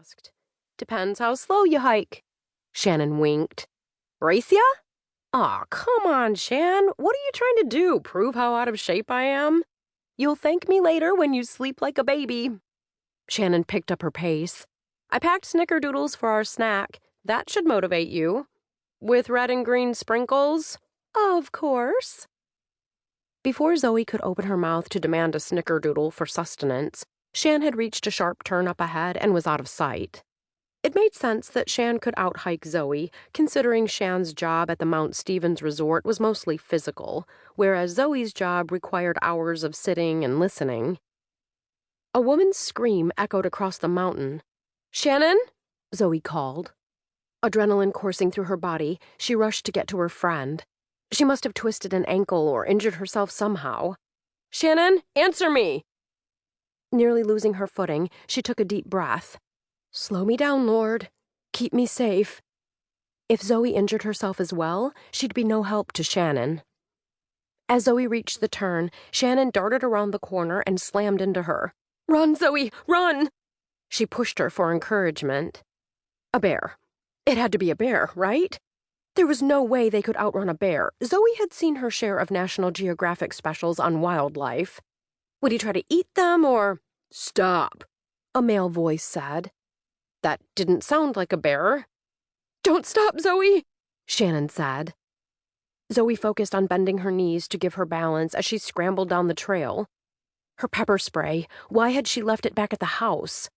asked. "Depends how slow you hike." Shannon winked. "Race ya?" "Aw, come on, Shan. What are you trying to do, prove how out of shape I am? You'll thank me later when you sleep like a baby." Shannon picked up her pace. "I packed snickerdoodles for our snack. That should motivate you. With red and green sprinkles?" "Of course." Before Zoe could open her mouth to demand a snickerdoodle for sustenance, Shan had reached a sharp turn up ahead and was out of sight. It made sense that Shan could out-hike Zoe, considering Shan's job at the Mount Stevens resort was mostly physical, whereas Zoe's job required hours of sitting and listening. A woman's scream echoed across the mountain. "Shannon?" Zoe called. Adrenaline coursing through her body, she rushed to get to her friend. She must have twisted an ankle or injured herself somehow. "Shannon, answer me!" Nearly losing her footing, she took a deep breath. "Slow me down, Lord. Keep me safe." If Zoe injured herself as well, she'd be no help to Shannon. As Zoe reached the turn, Shannon darted around the corner and slammed into her. "Run, Zoe, run!" She pushed her for encouragement. A bear. It had to be a bear, right? There was no way they could outrun a bear. Zoe had seen her share of National Geographic specials on wildlife. Would he try to eat them or... "Stop," a male voice said. That didn't sound like a bear. "Don't stop, Zoe," Shannon said. Zoe focused on bending her knees to give her balance as she scrambled down the trail. Her pepper spray, why had she left it back at the house?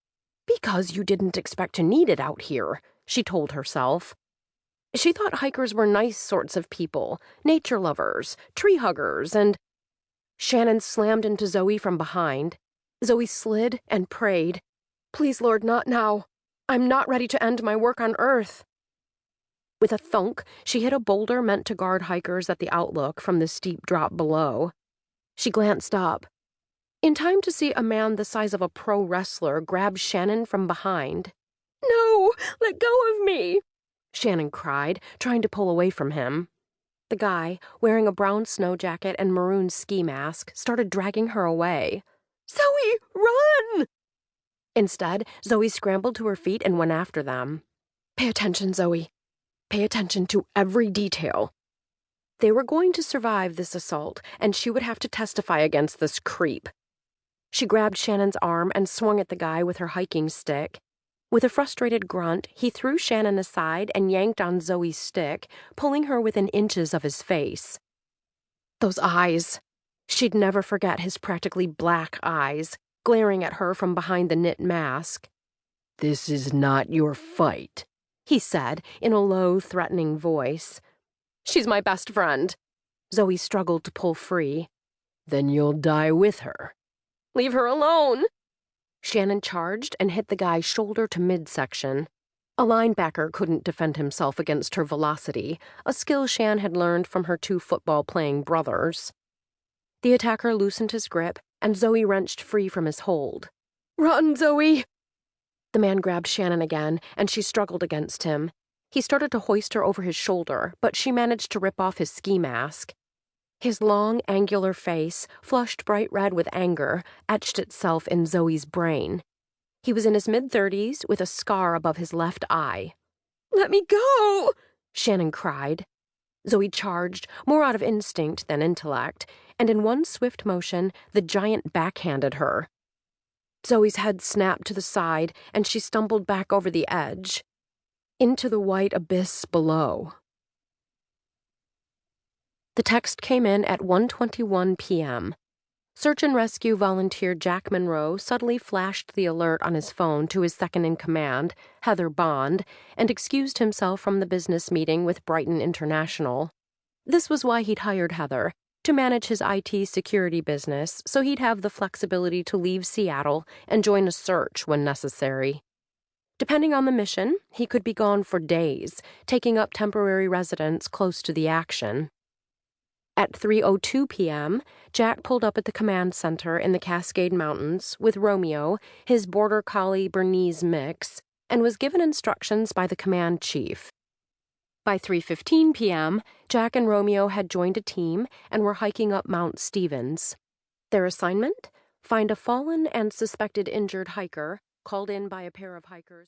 "Because you didn't expect to need it out here," she told herself. She thought hikers were nice sorts of people, nature lovers, tree huggers, and... Shannon slammed into Zoe from behind. Zoe slid and prayed. "Please, Lord, not now. I'm not ready to end my work on Earth." With a thunk, she hit a boulder meant to guard hikers at the outlook from the steep drop below. She glanced up. In time to see a man the size of a pro wrestler grab Shannon from behind. "No, let go of me!" Shannon cried, trying to pull away from him. The guy, wearing a brown snow jacket and maroon ski mask, started dragging her away. "Zoe, run!" Instead, Zoe scrambled to her feet and went after them. "Pay attention, Zoe. Pay attention to every detail." They were going to survive this assault, and she would have to testify against this creep. She grabbed Shannon's arm and swung at the guy with her hiking stick. With a frustrated grunt, he threw Shannon aside and yanked on Zoe's stick, pulling her within inches of his face. Those eyes. She'd never forget his practically black eyes, glaring at her from behind the knit mask. "This is not your fight," he said in a low, threatening voice. "She's my best friend." Zoe struggled to pull free. "Then you'll die with her." "Leave her alone." Shannon charged and hit the guy shoulder to midsection. A linebacker couldn't defend himself against her velocity, a skill Shan had learned from her two football-playing brothers. The attacker loosened his grip, and Zoe wrenched free from his hold. "Run, Zoe!" The man grabbed Shannon again, and she struggled against him. He started to hoist her over his shoulder, but she managed to rip off his ski mask. His long, angular face, flushed bright red with anger, etched itself in Zoe's brain. He was in his mid-30s, with a scar above his left eye. "Let me go!" Shannon cried. Zoe charged, more out of instinct than intellect, and in one swift motion, the giant backhanded her. Zoe's head snapped to the side, and she stumbled back over the edge, into the white abyss below. The text came in at 1:21 p.m. Search and rescue volunteer Jack Monroe subtly flashed the alert on his phone to his second-in-command, Heather Bond, and excused himself from the business meeting with Brighton International. This was why he'd hired Heather, to manage his IT security business, so he'd have the flexibility to leave Seattle and join a search when necessary. Depending on the mission, he could be gone for days, taking up temporary residence close to the action. At 3:02 p.m., Jack pulled up at the command center in the Cascade Mountains with Romeo, his border collie Bernese mix, and was given instructions by the command chief. By 3:15 p.m., Jack and Romeo had joined a team and were hiking up Mount Stevens. Their assignment? Find a fallen and suspected injured hiker, called in by a pair of hikers.